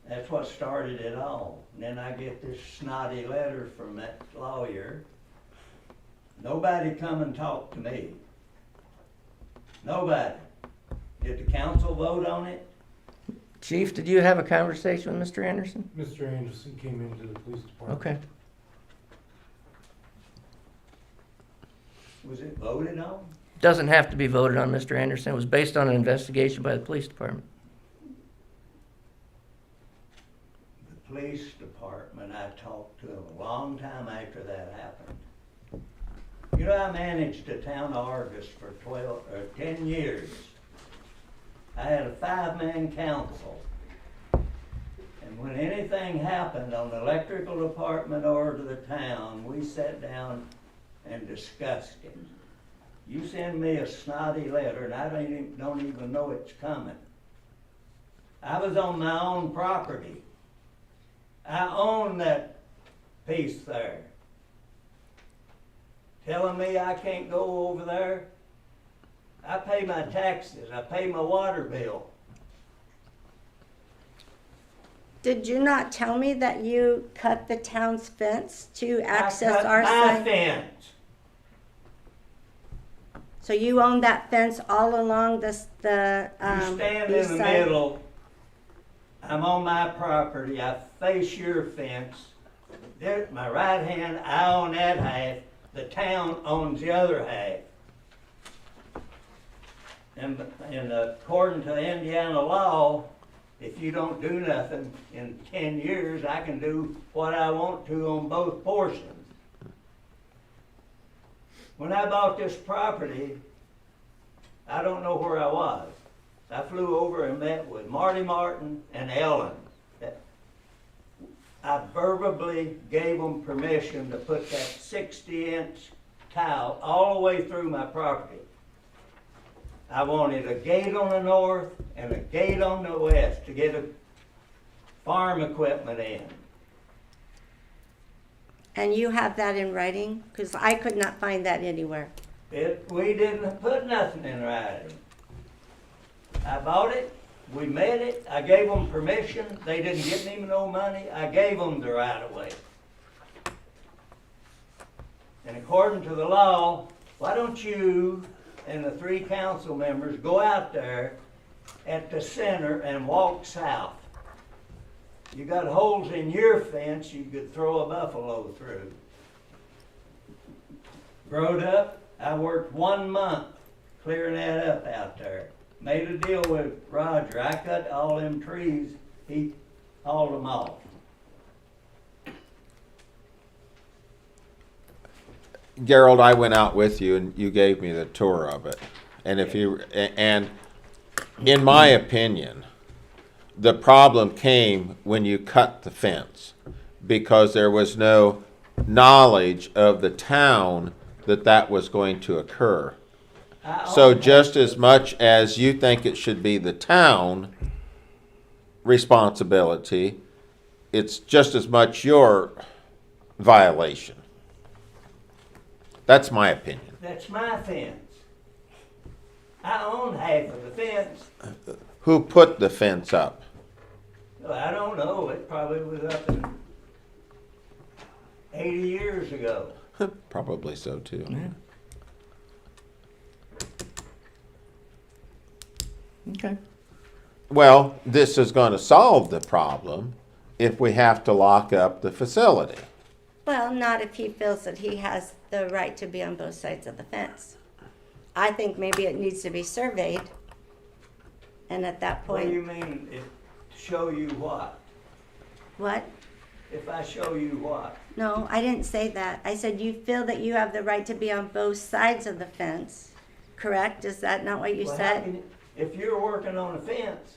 That's what started it all. And then I get this snotty letter from that lawyer. Nobody come and talk to me. Nobody. Did the council vote on it? Chief, did you have a conversation with Mr. Anderson? Mr. Anderson came into the police department. Okay. Was it voted on? Doesn't have to be voted on, Mr. Anderson. It was based on an investigation by the police department. The police department, I talked to them a long time after that happened. You know, I managed the town of Argus for 10 years. I had a 5-man council. And when anything happened on the electrical department or to the town, we sat down and discussed it. You send me a snotty letter and I don't even know it's coming. I was on my own property. I own that piece there. Telling me I can't go over there? I pay my taxes, I pay my water bill. Did you not tell me that you cut the town's fence to access I cut our my site? fence. So you own that fence all along the You stand east in the side? middle. I'm on my property. I face your fence. There's my right hand. I own that half. The town owns the other half. And according to Indiana law, if you don't do nothing in 10 years, I can do what I want to on both portions. When I bought this property, I don't know where I was. I flew over and met with Marty Martin and Ellen. I verbally gave them permission to put that 60-inch tile all the way through my property. I wanted a gate on the north and a gate on the west to get a farm equipment in. And you have that in writing? Because I could not find that anywhere. We didn't put nothing in writing. I bought it, we made it, I gave them permission, they didn't give me no money, I gave them the right of way. And according to the law, why don't you and the 3 council members go out there at the center and walk south? You got holes in your fence you could throw a buffalo through. Growed up, I worked 1 month clearing that up out there. Made a deal with Roger. I cut all them trees, he hauled them off. Gerald, I went out with you and you gave me the tour of it. And and in my opinion, the problem came when you cut the fence because there was no knowledge of the town that was going to occur. So just as much as you think it should be the town responsibility, it's just as much your violation. That's my opinion. That's my fence. I own half of the fence. Who put the fence up? Well, I don't know, it probably was up in 80 years ago. Probably so too. Yeah. Okay. Well, this is going to solve the problem if we have to lock up the facility. Well, not if he feels that he has the right to be on both sides of the fence. I think maybe it needs to be surveyed. And at that What do you point, mean, show you what? what? If I show you what? No, I didn't say that. I said you feel that you have the right to be on both sides of the fence, correct? Is that not what you Well, how said? can if you're working on a fence,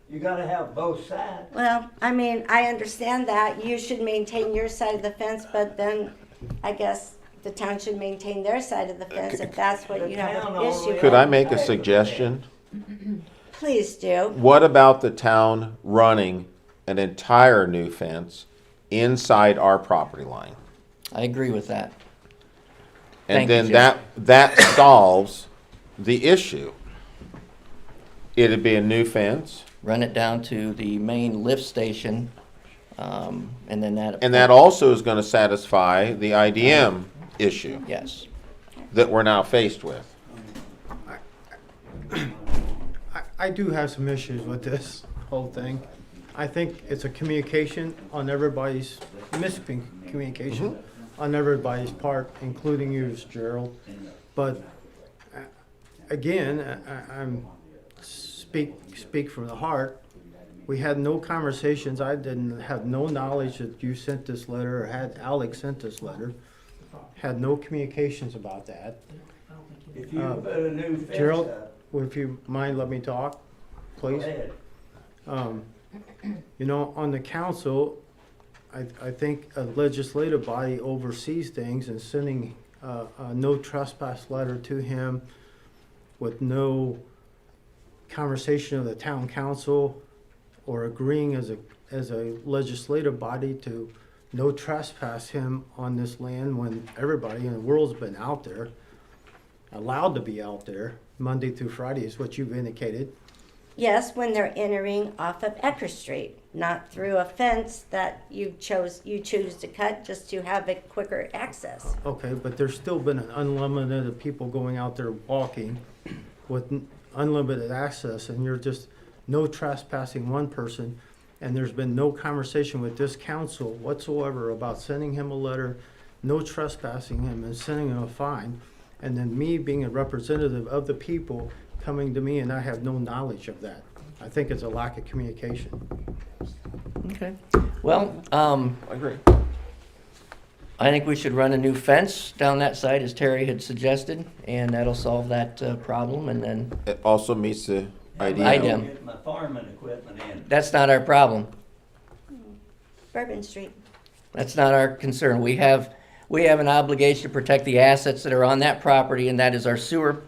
you gotta have both sides. Well, I mean, I understand that. You should maintain your side of the fence, but then I guess the town should maintain their side of the fence if that's what you have an issue Could with. I make a suggestion? Please do. What about the town running an entire new fence inside our property line? I agree with that. And Thank you, then Jeff. that solves the issue. It'd be a new fence, Run it down to the main lift station, and then that. and that also is going to satisfy the IDM issue Yes. that we're now faced with. I do have some issues with this whole thing. I think it's a communication on everybody's, miscommunication on everybody's part, including yours, Gerald. But again, I'm speak from the heart. We had no conversations. I didn't have no knowledge that you sent this letter or had Alex sent this letter. Had no communications about that. If you put a new fence Gerald, up, if you mind, let me talk, go please. ahead. You know, on the council, I think a legislative body oversees things, and sending a no trespass letter to him with no conversation of the town council or agreeing as a legislative body to no trespass him on this land when everybody in the world's been out there, allowed to be out there Monday through Friday is what you've indicated. Yes, when they're entering off of Ecker Street, not through a fence that you choose to cut just to have a quicker access. Okay, but there's still been an unlimited of people going out there walking with unlimited access, and you're just no trespassing one person, and there's been no conversation with this council whatsoever about sending him a letter, no trespassing him, and sending him a fine, and then me being a representative of the people coming to me, and I have no knowledge of that. I think it's a lack of communication. Okay. Well, I agree. I think we should run a new fence down that side, as Terry had suggested, and that'll solve that problem, and then It also meets the idea. IDEM. Get my farming equipment in. that's not our problem. Bourbon Street. That's not our concern. We have an obligation to protect the assets that are on that property, and that is our sewer We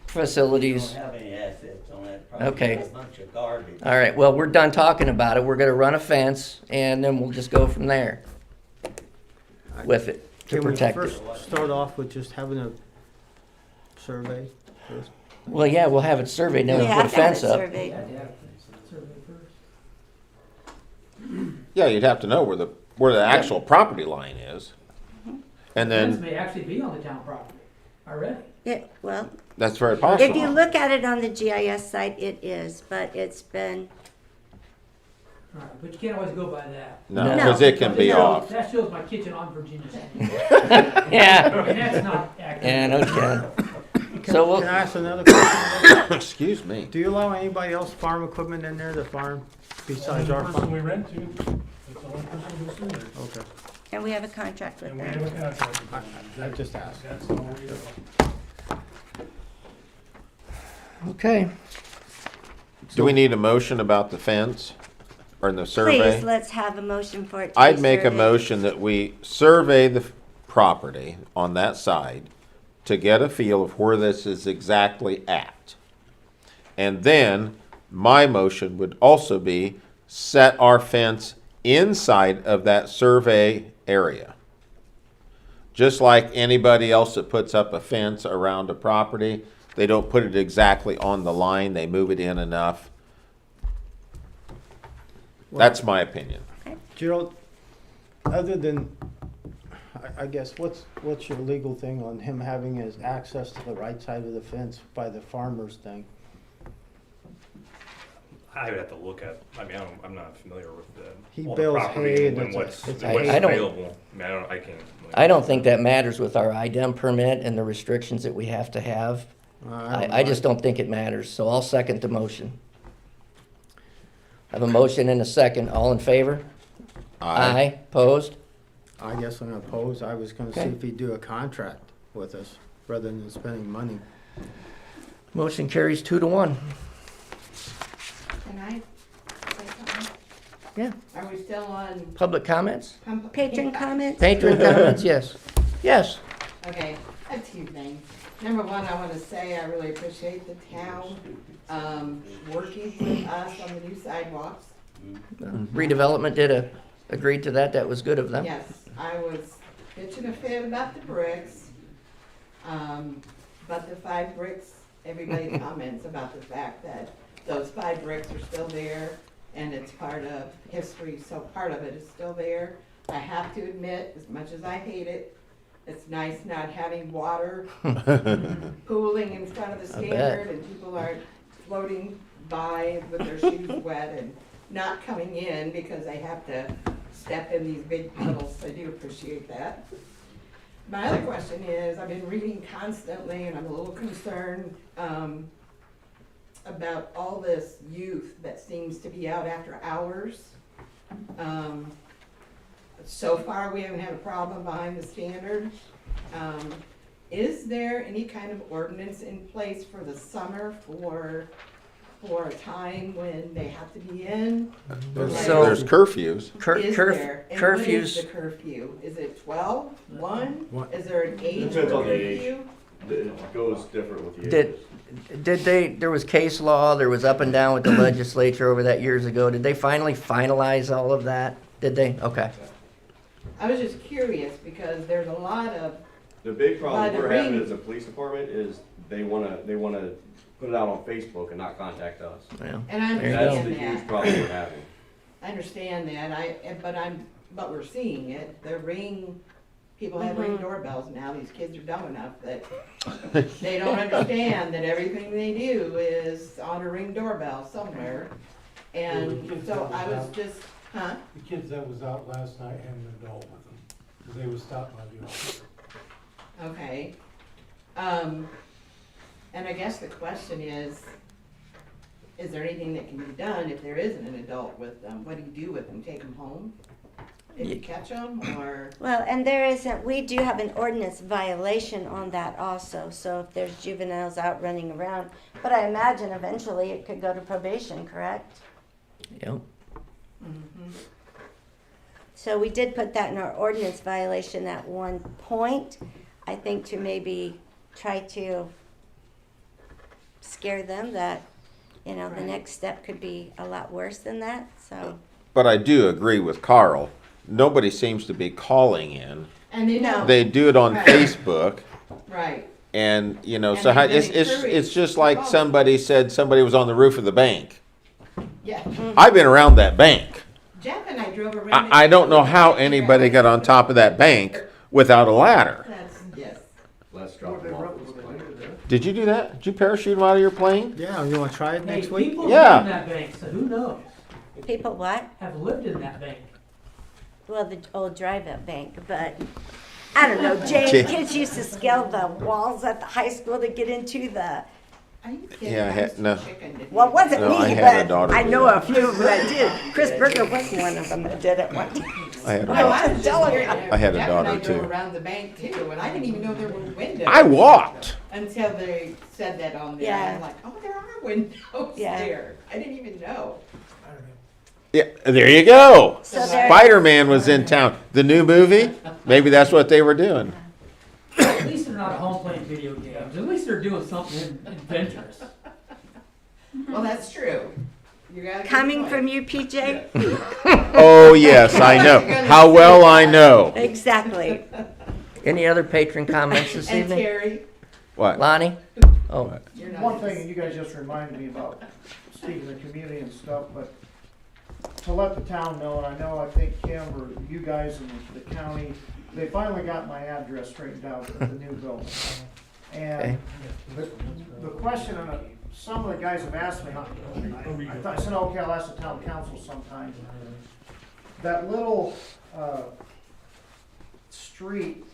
facilities. don't have any assets on that property. Okay. It's a bunch of garbage. All right, well, we're done talking about it. We're gonna run a fence, and then we'll just go from there with it to Can we protect it. first start off with just having a survey first? Well, yeah, we'll have it surveyed, then We we'll put a have to have it fence up. surveyed. Survey first. Yeah, you'd have to know where the actual property line is. And Fence then, may actually be on the town property already. Yeah, well, that's very if possible. you look at it on the GIS site, it is, but it's been, All right, but you can't always go by that. No, No. because it can be That shows- off. That shows my kitchen on Virginia Street. Yeah, And that's not accurate. yeah, no kidding. So Can we'll, I ask another question? Excuse me. Do you allow anybody else farm equipment in there to farm besides our person farm? we rent to, that's the only person who's in there. Okay, and we have a contract with And we have a them. contract with them. I just asked. That's all we do. okay. Do we need a motion about the fence or the survey? Please, let's have a motion for it to be I'd make a surveyed. motion that we survey the property on that side to get a feel of where this is exactly at. And then my motion would also be set our fence inside of that survey area. Just like anybody else that puts up a fence around a property, they don't put it exactly on the line, they move it in enough. That's my opinion. Gerald, other than, I guess, what's your legal thing on him having his access to the right side of the fence by the farmer's thing? I would have to look at, I mean, I'm not familiar with He all the bales property hay and and what's it's a what's hay. I don't- available. I mean, I can't. I don't think that matters with our IDEM permit and the restrictions that we have to have. I just don't think it matters, so I'll second the motion. I have a motion and a second. All in favor? Aye. Opposed? I guess I'm opposed. I was gonna see Okay. if he'd do a contract with us rather than spending money. Motion carries 2-1. Can I say something? Yeah. Are we still on? Public comments? Patron comments? Patron comments, yes. Yes. Okay, I have two things. Number one, I want to say I really appreciate the town working with us on the new sidewalks. Redevelopment agreed to that. That was good of them. Yes, I was bitching a fit about the bricks, but the 5 bricks, everybody comments about the fact that those 5 bricks are still there, and it's part of history, so part of it is still there. I have to admit, as much as I hate it, it's nice not having water pooling in front of the I bet. standard, and people aren't floating by with their shoes wet and not coming in because they have to step in these big puddles. I do appreciate that. My other question is, I've been reading constantly and I'm a little concerned about all this youth that seems to be out after hours. So far, we haven't had a problem behind the standard. Is there any kind of ordinance in place for the summer for a time when they have to be in? So- There's curfews. Is there? And when is the Curfews, curfew? Is it 12, 1? What? Is there an age Depends for on the age. curfew? It goes different with the Did- ages. there was case law, there was up and down with the legislature over that years ago. Did they finally finalize all of that? Did they? Okay. I was just curious because there's a lot of, The big By problem the we're having ring. as a police department is they wanna put it out on Facebook and not contact us. Well, and I There you And that's understand the huge that. problem we're having. I understand that. But we're seeing it. The ring, people have ring doorbells now. These kids are dumb enough that they don't understand that everything they do is on a ring doorbell somewhere. And so I was just, huh? The kids that was out last night had an adult with them, because they was stopped by the officer. Okay. And I guess the question is there anything that can be done if there isn't an adult with them? What do you do with them? Take them home? If you catch them, or? Well, and we do have an ordinance violation on that also, so if there's juveniles out running around. But I imagine eventually it could go to probation, correct? yep. Mhm. So we did put that in our ordinance violation at one point, I think to maybe try to scare them that, the Right. next step could be a lot worse than that, so. But I do agree with Carl. Nobody seems to be calling in. And they know. They do it on Right. Facebook. Right. And, And so how, they've it's, been it's encouraged just to like call. somebody said somebody was on the roof of the bank. Yeah. I've been around that bank. Jeff and I drove around. I don't know how anybody got on top of that bank without a ladder. That's, yes. Let's drop them off at this point. Did you do that? Did you parachute out of your plane? Yeah, you wanna try it Hey, next week? people Yeah. live in that bank, so who knows? People what? Have lived in that bank. Well, the old drive-up bank, but I don't know, Jane, Jane. kids used to scale the walls at the high school to get into the, Are you kidding? Yeah, I had- was no. chicken to well, it do wasn't No, I me, had a but daughter I do know that. a few that did. Chris Berger was one of them that did it one time. I had a No, daughter. I was just telling you. wondering. I had a Jeff daughter, and I drove too. around the bank too, and I didn't even know there were windows. I walked. Until they said that on there. Yeah. I'm like, oh, there are windows Yeah. there. I didn't even know. I don't know. Yeah, there you go. So there- Spider-Man was in town. The new movie? Maybe that's what they were doing. At least they're not at home playing video games. At least they're doing something adventurous. Well, that's true. You got a good Coming point. from you, PJ? Oh, yes, I know. How well I know. Exactly. Any other patron comments this And evening? Terry, What? Lonnie? Oh, you're not. One thing, and you guys just reminded me about, speaking of community and stuff, but to let the town know, and I think Kim or you guys and the county, they finally got my address straightened out at the new building. And the question, and some of the guys have asked me, I said, okay, I'll ask the town council sometime. That little, street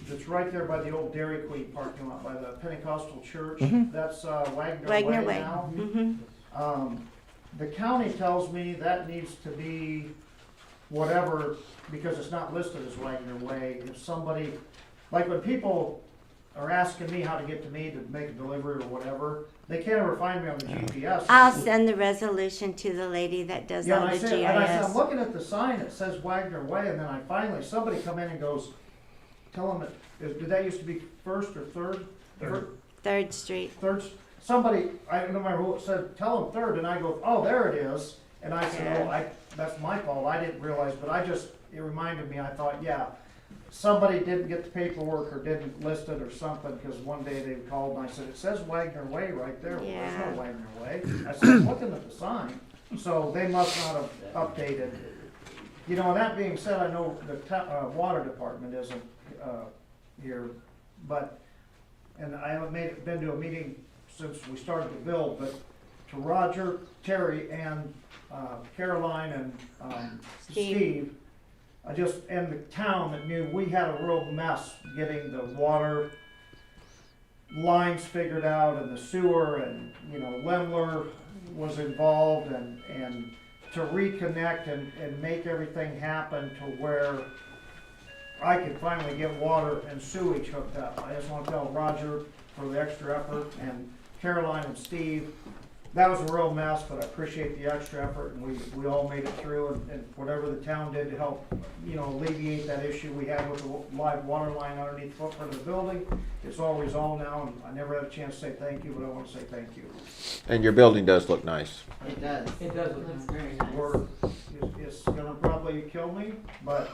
that's right there by the old Dairy Queen parking lot, by the Pentecostal church, that's, Wagner Wagner Way Way. now. Mm-hmm. The county tells me that needs to be whatever, because it's not listed as Wagner Way. If somebody, like when people are asking me how to get to me to make a delivery or whatever, they can't ever find me on the GPS. I'll send the resolution to the lady that does Yeah, all and the I said, I'm GIS. looking at the sign, it says Wagner Way, and then I finally, somebody come in and goes, tell them, did that used to be First or Third? Third Street. Third, somebody, I don't remember who it said, tell them Third, and I go, oh, there it is. And I said, oh, that's my fault, I didn't realize, but it reminded me, I thought, yeah, somebody didn't get the paperwork or didn't list it or something, because one day they called and I said, it says Wagner Way right there. Well, there's Yeah. no Wagner Way. I said, I'm looking at the sign, so they must not have updated. You know, that being said, I know the water department isn't, here, but, and I haven't been to a meeting since we started to build, but to Roger, Terry, and Caroline and Steve. And the town that knew we had a real mess getting the water lines figured out and the sewer, and, you know, Lemler was involved, and to reconnect and make everything happen to where I could finally get water and sewage hooked up. I just want to tell Roger for the extra effort, and Caroline and Steve. That was a real mess, but I appreciate the extra effort, and we all made it through, and whatever the town did to help, you know, alleviate that issue we had with the live water line underneath the footprint of the building. It's all resolved now, and I never had a chance to say thank you, but I want to say thank you. And your building does look nice. It does. It does look Looks nice. very nice. It's gonna probably kill me, but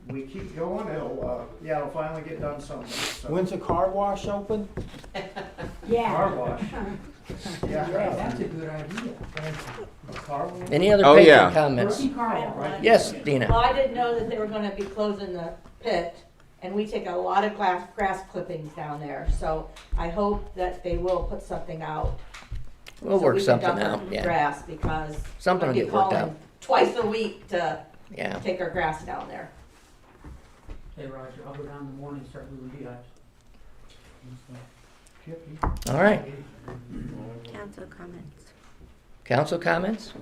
we keep going, it'll finally get done someday, so. When's the car wash open? Yeah. Car wash. Yeah, Yeah. that's a good idea. Car wash. Any other Oh, patron yeah. comments? Rookie car wash. Yes, Dina. Well, I didn't know that they were gonna be closing the pit, and we take a lot of grass clippings down there, so I hope that they will put something out. We'll so work we can something dump our out, yeah. Grass, because Something I will get get worked out. calling twice a week to Yeah. take our grass down there. Hey, Roger, I'll go down in the morning and start moving beehives. All right. Council comments. Council comments?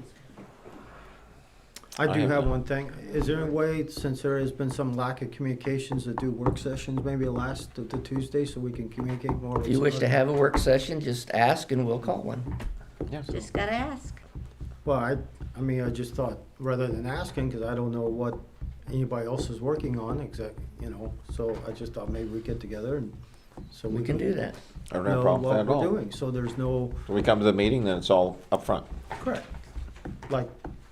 I do have have none. one thing. Is there a way, since there has been some lack of communications, to do work sessions maybe last of the Tuesday so we can communicate more? If you wish to have a work session, just ask and we'll call one. Yes. Just gotta ask. Well, I mean, I just thought, rather than asking, because I don't know what anybody else is working on, you know, so I just thought maybe we get together and so We can do that. I don't have a know problem with that what at all. we're doing, so there's no, When we come to the meeting, then it's all up front. correct, like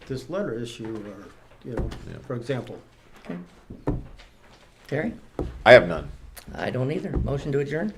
this letter issue or, you know, Yeah. for example. Terry? I have none. I don't either. Motion to adjourn?